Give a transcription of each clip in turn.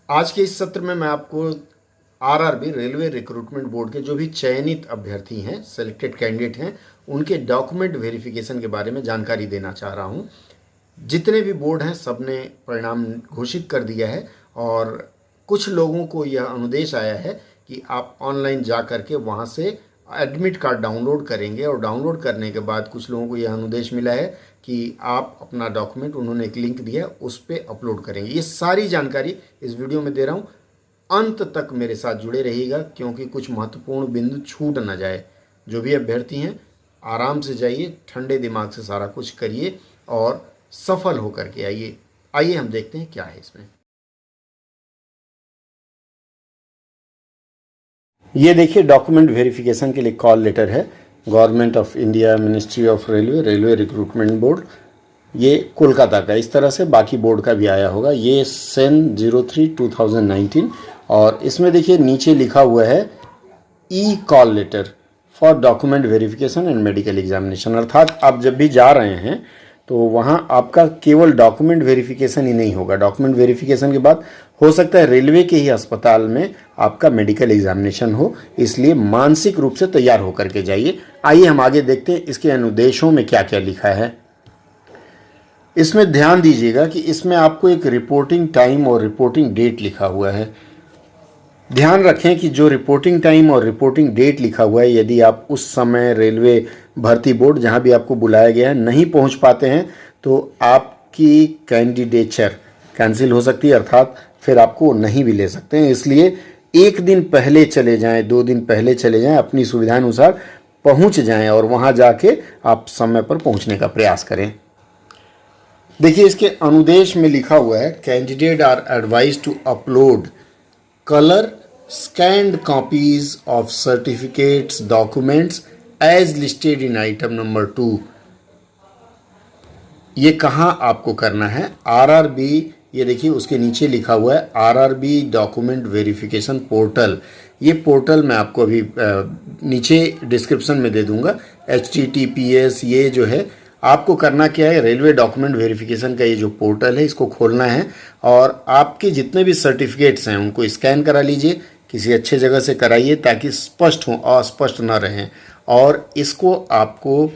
आज के इस सत्र में मैं आपको आरआरबी रेलवे रिक्रूटमेंट बोर्ड के जो भी चयनित अभ्यर्थी हैं, सेलेक्टेड कैंडिडेट हैं, उनके डॉक्यूमेंट वेरिफिकेशन के बारे में जानकारी देना चाह रहा हूं। जितने भी बोर्ड हैं सब ने परिणाम घोषित कर दिया है और कुछ लोगों को यह अनुदेश आया है कि आप ऑनलाइन जा करके वहां से एडमिट कार्ड डाउनलोड करेंगे और डाउनलोड करने के बाद कुछ लोगों को यह अनुदेश मिला है कि आप अपना डॉक्यूमेंट, उन्होंने एक लिंक दिया है, उस पर अपलोड करेंगे। ये सारी जानकारी इस वीडियो में दे रहा हूँ, अंत तक मेरे साथ जुड़े रहिएगा क्योंकि कुछ महत्वपूर्ण बिंदु छूट ना जाए। जो भी अभ्यर्थी हैं आराम से जाइए, ठंडे दिमाग से सारा कुछ करिए और सफल होकर के आइए। आइए हम देखते हैं क्या है इसमें। ये देखिए, डॉक्यूमेंट वेरिफिकेशन के लिए कॉल लेटर है। Government of India, ministry of railway, railway recruitment board, ये कोलकाता का। इस तरह से बाकी बोर्ड का भी आया होगा। ये सन 03/2019 और इसमें देखिए नीचे लिखा हुआ है e call letter for document verification and medical examination. अर्थात आप जब भी जा रहे हैं तो वहाँ आपका केवल डॉक्यूमेंट वेरिफिकेशन ही नहीं होगा। डॉक्यूमेंट वेरिफिकेशन के बाद हो सकता है रेलवे के ही अस्पताल में आपका मेडिकल एग्जामिनेशन हो, इसलिए मानसिक रूप से तैयार होकर के जाइए। आइए हम आगे देखते हैं इसके अनुदेशों में क्या क्या लिखा है। इसमें ध्यान दीजिएगा कि इसमें आपको एक रिपोर्टिंग टाइम और रिपोर्टिंग डेट लिखा हुआ है। ध्यान रखें कि जो रिपोर्टिंग टाइम और रिपोर्टिंग डेट लिखा हुआ है, यदि आप उस समय रेलवे भर्ती बोर्ड जहां भी आपको बुलाया गया है नहीं पहुंच पाते हैं तो आपकी कैंडिडेचर कैंसिल हो सकती है, अर्थात फिर आपको नहीं भी ले सकते हैं। इसलिए एक दिन पहले चले जाएं, 2 दिन पहले चले जाएं, अपनी सुविधानुसार पहुंच जाएं और वहां जाके आप समय पर पहुंचने का प्रयास करें। देखिए, इसके अनुदेश में लिखा हुआ है candidate are advise to upload colour scanned copies of certificates documents as listed in item number 2। ये कहाँ आपको करना है? आरआरबी, ये देखिए उसके नीचे लिखा हुआ है आरआरबी डॉक्यूमेंट वेरिफिकेशन पोर्टल। ये पोर्टल मैं आपको अभी नीचे डिस्क्रिप्शन में दे दूंगा। HTTPS ये जो है, आपको करना क्या है, रेलवे डॉक्यूमेंट वेरिफिकेशन का ये जो पोर्टल है इसको खोलना है और आपके जितने भी सर्टिफिकेट्स हैं उनको स्कैन करा लीजिए। किसी अच्छे जगह से कराइए ताकि स्पष्ट हो, अस्पष्ट ना रहें। और इसको आपको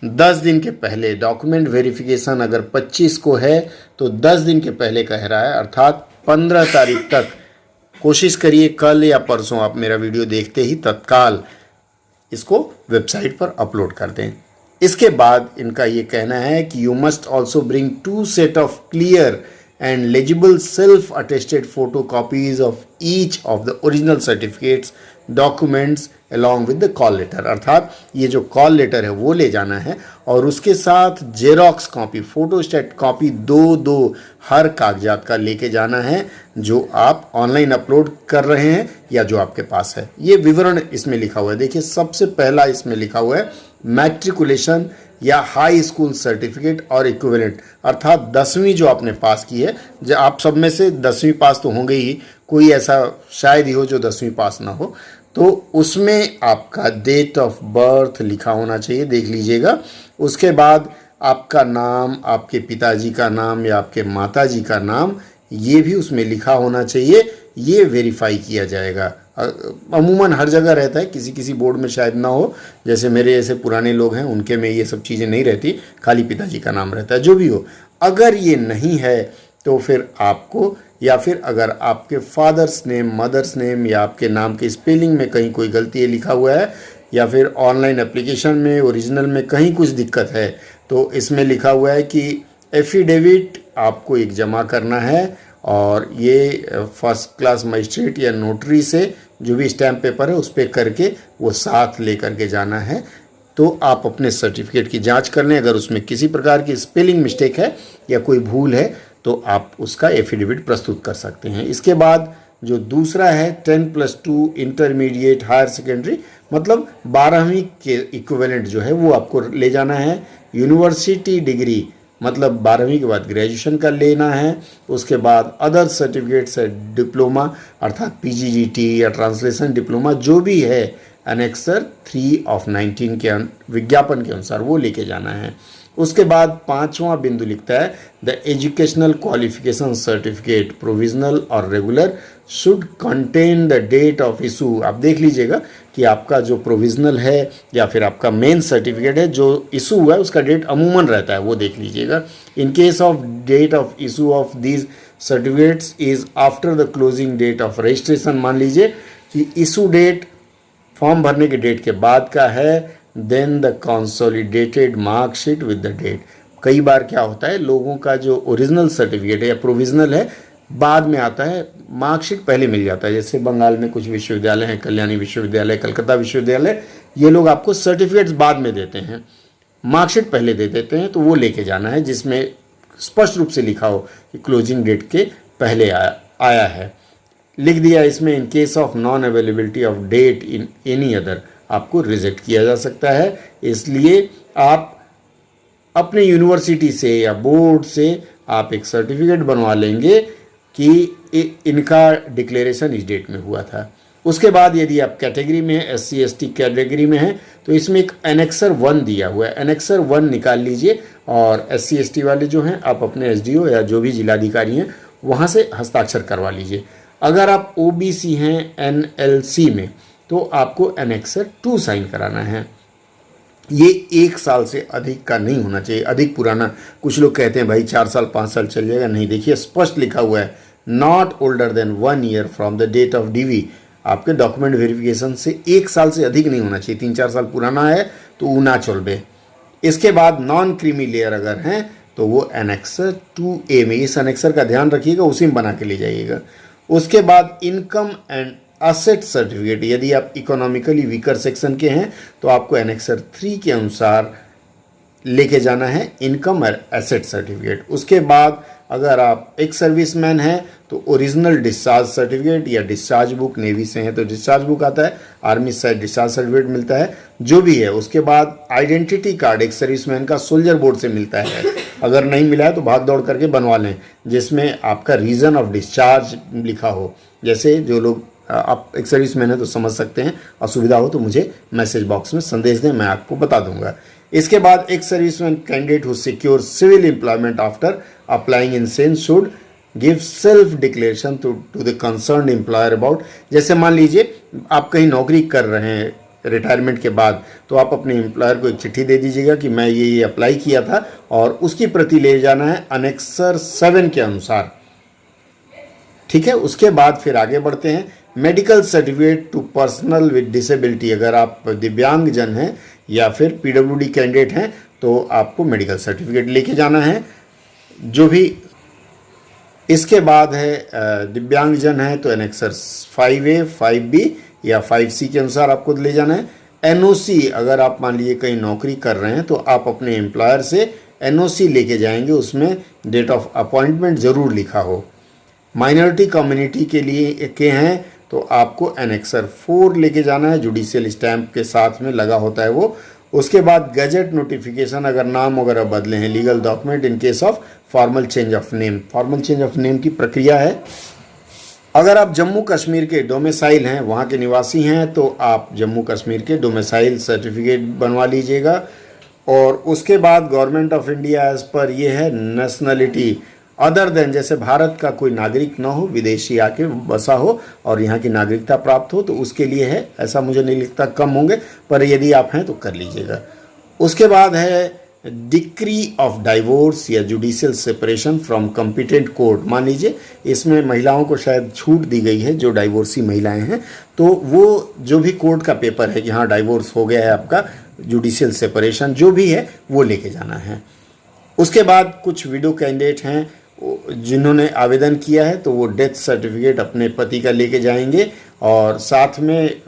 10 दिन के पहले, डॉक्यूमेंट वेरिफिकेशन अगर 25 को है तो 10 दिन के पहले कह रहा है, अर्थात 15 तारीख तक कोशिश करिए। कल या परसों आप मेरा वीडियो देखते ही तत्काल इसको वेबसाइट पर अपलोड कर दें। इसके बाद इनका ये कहना है कि you must also bring 2 set of clear and legible self-attested photocopies of each of the original certificates documents along with the call letter। अर्थात ये जो कॉल लेटर है वो ले जाना है और उसके साथ जेरोक्स कॉपी, फोटोस्टेट कॉपी 2 हर कागजात का लेके जाना है जो आप ऑनलाइन अपलोड कर रहे हैं या जो आपके पास है। ये विवरण इसमें लिखा हुआ है। देखिए, सबसे पहला इसमें लिखा हुआ है मैट्रिकुलेशन या हाई स्कूल सर्टिफिकेट और इक्विवेलेंट, अर्थात 10वीं जो आपने पास की है। जो आप सब में से 10वीं पास तो होंगे ही, कोई ऐसा शायद ही हो जो 10वीं पास ना हो, तो उसमें आपका डेट ऑफ बर्थ लिखा होना चाहिए, देख लीजिएगा। उसके बाद आपका नाम, आपके पिताजी का नाम या आपके माताजी का नाम, ये भी उसमें लिखा होना चाहिए। ये वेरीफाई किया जाएगा। अमूमन हर जगह रहता है, किसी किसी बोर्ड में शायद ना हो, जैसे मेरे जैसे पुराने लोग हैं उनके में ये सब चीज़ें नहीं रहती, खाली पिताजी का नाम रहता है। जो भी हो, अगर ये नहीं है तो फिर आपको, या फिर अगर आपके फादर्स नेम, मदर्स नेम या आपके नाम के स्पेलिंग में कहीं कोई गलती लिखा हुआ है या फिर ऑनलाइन एप्लीकेशन में ओरिजिनल में कहीं कुछ दिक्कत है तो इसमें लिखा हुआ है कि एफिडेविट आपको एक जमा करना है और ये फर्स्ट क्लास मजिस्ट्रेट या नोटरी से जो भी स्टैम्प पेपर है उस पर करके वो साथ लेकर के जाना है। तो आप अपने सर्टिफिकेट की जांच कर लें, अगर उसमें किसी प्रकार की स्पेलिंग मिस्टेक है या कोई भूल है तो आप उसका एफिडेविट प्रस्तुत कर सकते हैं। इसके बाद जो दूसरा है 10+2 इंटरमीडिएट हायर सेकेंडरी, मतलब 12वीं के इक्विवेलेंट जो है वो आपको ले जाना है। यूनिवर्सिटी डिग्री, मतलब 12वीं के बाद ग्रेजुएशन का लेना है। उसके बाद अदर सर्टिफिकेट्स है, डिप्लोमा अर्थात PGDT या ट्रांसलेशन डिप्लोमा जो भी है, एनेक्सर 3 ऑफ 19 के विज्ञापन के अनुसार वो लेके जाना है। उसके बाद 5वां बिंदु लिखता है the educational qualification certificate provisional और regular should contain the date of issue. आप देख लीजिएगा कि आपका जो प्रोविजनल है या फिर आपका मेन सर्टिफिकेट है जो इशू हुआ है उसका डेट अमूमन रहता है, वो देख लीजिएगा। In case of date of issue of these certificates is after the closing date of registration. मान लीजिए कि इशू डेट फॉर्म भरने के डेट के बाद का है, then the consolidated marksheet with the date. कई बार क्या होता है, लोगों का जो ओरिजिनल सर्टिफिकेट है या प्रोविजनल है बाद में आता है, मार्कशीट पहले मिल जाता है। जैसे बंगाल में कुछ विश्वविद्यालय हैं, कल्याणी विश्वविद्यालय, कलकत्ता विश्वविद्यालय, ये लोग आपको सर्टिफिकेट्स बाद में देते हैं, मार्कशीट पहले दे देते हैं। तो वो लेके जाना है जिसमें स्पष्ट रूप से लिखा हो कि क्लोजिंग डेट के पहले आया है। लिख दिया इसमें in case of non availability of date in any other, आपको रिजेक्ट किया जा सकता है। इसलिए आप अपने यूनिवर्सिटी से या बोर्ड से आप एक सर्टिफिकेट बनवा लेंगे कि इनका डिक्लेरेशन इस डेट में हुआ था। उसके बाद यदि आप कैटेगरी में है, SC ST कैटेगरी में है, तो इसमें एक एनेक्सर 1 दिया हुआ है, एनेक्सर 1 निकाल लीजिए और SC ST वाले जो हैं आप अपने SDO या जो भी जिलाधिकारी हैं वहाँ से हस्ताक्षर करवा लीजिए। अगर आप OBC हैं NLC में तो आपको एनेक्सर 2 साइन कराना है। ये 1 साल से अधिक का नहीं होना चाहिए, अधिक पुराना। कुछ लोग कहते हैं भाई 4 साल 5 साल चल जाएगा, नहीं, देखिए स्पष्ट लिखा हुआ है not older than 1 year from the date of DV। आपके डॉक्यूमेंट वेरिफिकेशन से 1 साल से अधिक नहीं होना चाहिए। 3-4 साल पुराना है तो वो ना चलबे। इसके बाद नॉन क्रीमी लेयर अगर हैं तो वो एनेक्सर 2A में, इस एनेक्सर का ध्यान रखिएगा, उसी में बना के ले जाइएगा। उसके बाद इनकम एंड असेट सर्टिफिकेट, यदि आप इकोनॉमिकली वीकर सेक्शन के हैं तो आपको एनेक्सर 3 के अनुसार लेके जाना है इनकम और एसेट सर्टिफिकेट। उसके बाद अगर आप एक सर्विसमैन हैं तो ओरिजिनल डिस्चार्ज सर्टिफिकेट या डिस्चार्ज बुक, नेवी से हैं तो डिस्चार्ज बुक आता है, आर्मी से डिस्चार्ज सर्टिफिकेट मिलता है, जो भी है। उसके बाद आइडेंटिटी कार्ड एक सर्विसमैन का सोल्जर बोर्ड से मिलता है, अगर नहीं मिला है तो भाग दौड़ करके बनवा लें, जिसमें आपका रीज़न ऑफ डिस्चार्ज लिखा हो। जैसे जो लोग आप एक सर्विसमैन है तो समझ सकते हैं, असुविधा हो तो मुझे मैसेज बॉक्स में संदेश दें, मैं आपको बता दूंगा। इसके बाद एक serviceman candidate who secure civil employment after applying in sense should give self declaration to the concerned employer about. जैसे मान लीजिए आप कहीं नौकरी कर रहे हैं रिटायरमेंट के बाद, तो आप अपने एम्प्लॉयर को एक चिट्ठी दे दीजिएगा कि मैं ये अप्लाई किया था, और उसकी प्रति ले जाना है अनेक्सर 7 के अनुसार। ठीक है, उसके बाद फिर आगे बढ़ते हैं। Medical certificate to personal with disability, अगर आप दिव्यांग जन हैं या फिर PWD कैंडिडेट हैं तो आपको मेडिकल सर्टिफिकेट लेके जाना है, जो भी। इसके बाद है दिव्यांग जन है तो एनेक्सर 5A 5B या 5C के अनुसार आपको ले जाना है। NOC, अगर आप मान लीजिए कहीं नौकरी कर रहे हैं तो आप अपने एम्प्लॉयर से NOC लेके जाएंगे, उसमें डेट ऑफ अपॉइंटमेंट ज़रूर लिखा हो। माइनॉरिटी कम्युनिटी के लिए के हैं तो आपको एनेक्सर 4 लेके जाना है, जुडिशियल स्टैंप के साथ में लगा होता है वो। उसके बाद गजट नोटिफिकेशन, अगर नाम वगैरह बदले हैं, legal document in case of formal change of name. Formal change of name की प्रक्रिया है, अगर आप जम्मू कश्मीर के डोमिसाइल हैं, वहाँ के निवासी हैं, तो आप जम्मू कश्मीर के डोमिसाइल सर्टिफिकेट बनवा लीजिएगा। और उसके बाद government of India as per ये है नेशनलिटी अदर देन, जैसे भारत का कोई नागरिक ना हो, विदेशी आके बसा हो और यहाँ की नागरिकता प्राप्त हो, तो उसके लिए है। ऐसा मुझे नहीं लिखता, कम होंगे, पर यदि आप हैं तो कर लीजिएगा। उसके बाद है डिक्री ऑफ डाइवोर्स या judicial separation from competent court. मान लीजिए इसमें महिलाओं को शायद छूट दी गई है, जो डाइवोर्सी महिलाएं हैं, तो वो जो भी कोर्ट का पेपर है कि हाँ डाइवोर्स हो गया है आपका, जुडिशियल सेपरेशन जो भी है वो लेके जाना है। उसके बाद कुछ विडो कैंडिडेट हैं जिन्होंने आवेदन किया है तो वो डेथ सर्टिफिकेट अपने पति का लेके जाएंगे, और साथ में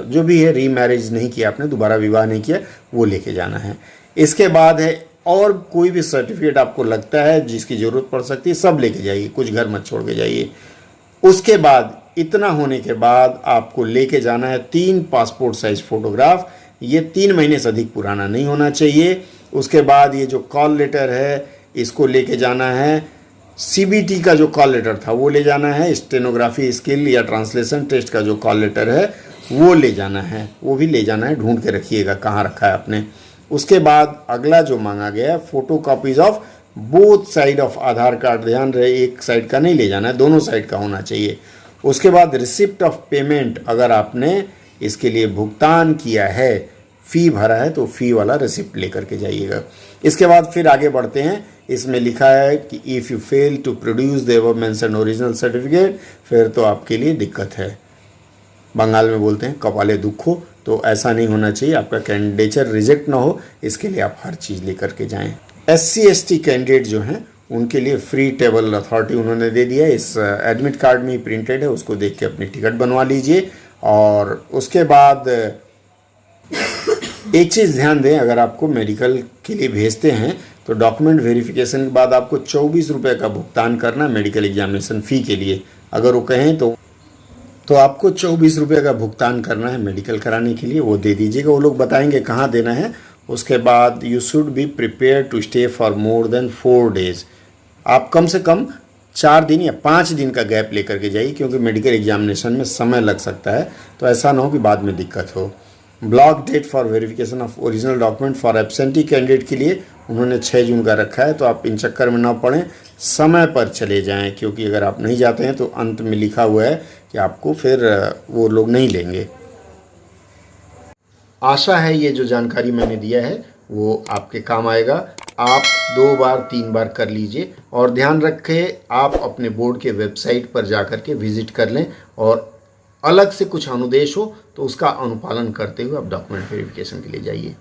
जो भी है रीमैरिज नहीं किया आपने, दोबारा विवाह नहीं किया, वो लेके जाना है। इसके बाद है और कोई भी सर्टिफिकेट आपको लगता है जिसकी ज़रूरत पड़ सकती है, सब लेके जाइए, कुछ घर मत छोड़ के जाइए। उसके बाद इतना होने के बाद आपको लेके जाना है 3 पासपोर्ट साइज फ़ोटोग्राफ, ये 3 महीने से अधिक पुराना नहीं होना चाहिए। उसके बाद ये जो कॉल लेटर है इसको लेके जाना है, CBT का जो कॉल लेटर था वो ले जाना है, स्टेनोग्राफी स्किल या ट्रांसलेशन टेस्ट का जो कॉल लेटर है वो ले जाना है, वो भी ले जाना है, ढूंढ के रखिएगा कहाँ रखा है आपने। उसके बाद अगला जो मांगा गया है, photo copies of both side of Aadhaar card. ध्यान रहे एक साइड का नहीं ले जाना है, दोनों साइड का होना चाहिए। उसके बाद रिसिप्ट ऑफ पेमेंट, अगर आपने इसके लिए भुगतान किया है, फ़ी भरा है तो फ़ी वाला रिसिप्ट लेकर के जाइएगा। इसके बाद फिर आगे बढ़ते हैं। इसमें लिखा है कि if you fail to produce the above mentioned original certificate, फिर तो आपके लिए दिक्कत है। बंगाल में बोलते हैं कपाले दुखो, तो ऐसा नहीं होना चाहिए, आपका कैंडिडेचर रिजेक्ट ना हो, इसके लिए आप हर चीज़ लेकर के जाएं। SC ST कैंडिडेट जो हैं उनके लिए फ्री टेबल अथॉरिटी उन्होंने दे दिया है, इस एडमिट कार्ड में ही प्रिंटेड है, उसको देख के अपनी टिकट बनवा लीजिए। और उसके बाद एक चीज़ ध्यान दें, अगर आपको मेडिकल के लिए भेजते हैं तो डॉक्यूमेंट वेरिफिकेशन के बाद आपको 24 रुपये का भुगतान करना मेडिकल एग्जामिनेशन फ़ी के लिए। अगर वो कहें तो आपको 24 रुपये का भुगतान करना है मेडिकल कराने के लिए, वो दे दीजिएगा, वो लोग बताएंगे कहाँ देना है। उसके बाद you should be prepare to stay for more than 4 days. आप कम से कम 4 दिन या 5 दिन का गैप लेकर के जाइए, क्योंकि मेडिकल एग्जामिनेशन में समय लग सकता है, तो ऐसा ना हो कि बाद में दिक्कत हो। Block date for verification of original document for absentee candidate के लिए उन्होंने 6 जून का रखा है, तो आप इन चक्कर में ना पड़ें, समय पर चले जाएं, क्योंकि अगर आप नहीं जाते हैं तो अंत में लिखा हुआ है कि आपको फिर वो लोग नहीं लेंगे। आशा है ये जो जानकारी मैंने दिया है वो आपके काम आएगा। आप 2 बार 3 बार कर लीजिए, और ध्यान रखें आप अपने बोर्ड के वेबसाइट पर जा कर के विज़िट कर लें, और अलग से कुछ अनुदेश हो तो उसका अनुपालन करते हुए आप डॉक्यूमेंट वेरिफिकेशन के लिए जाइए।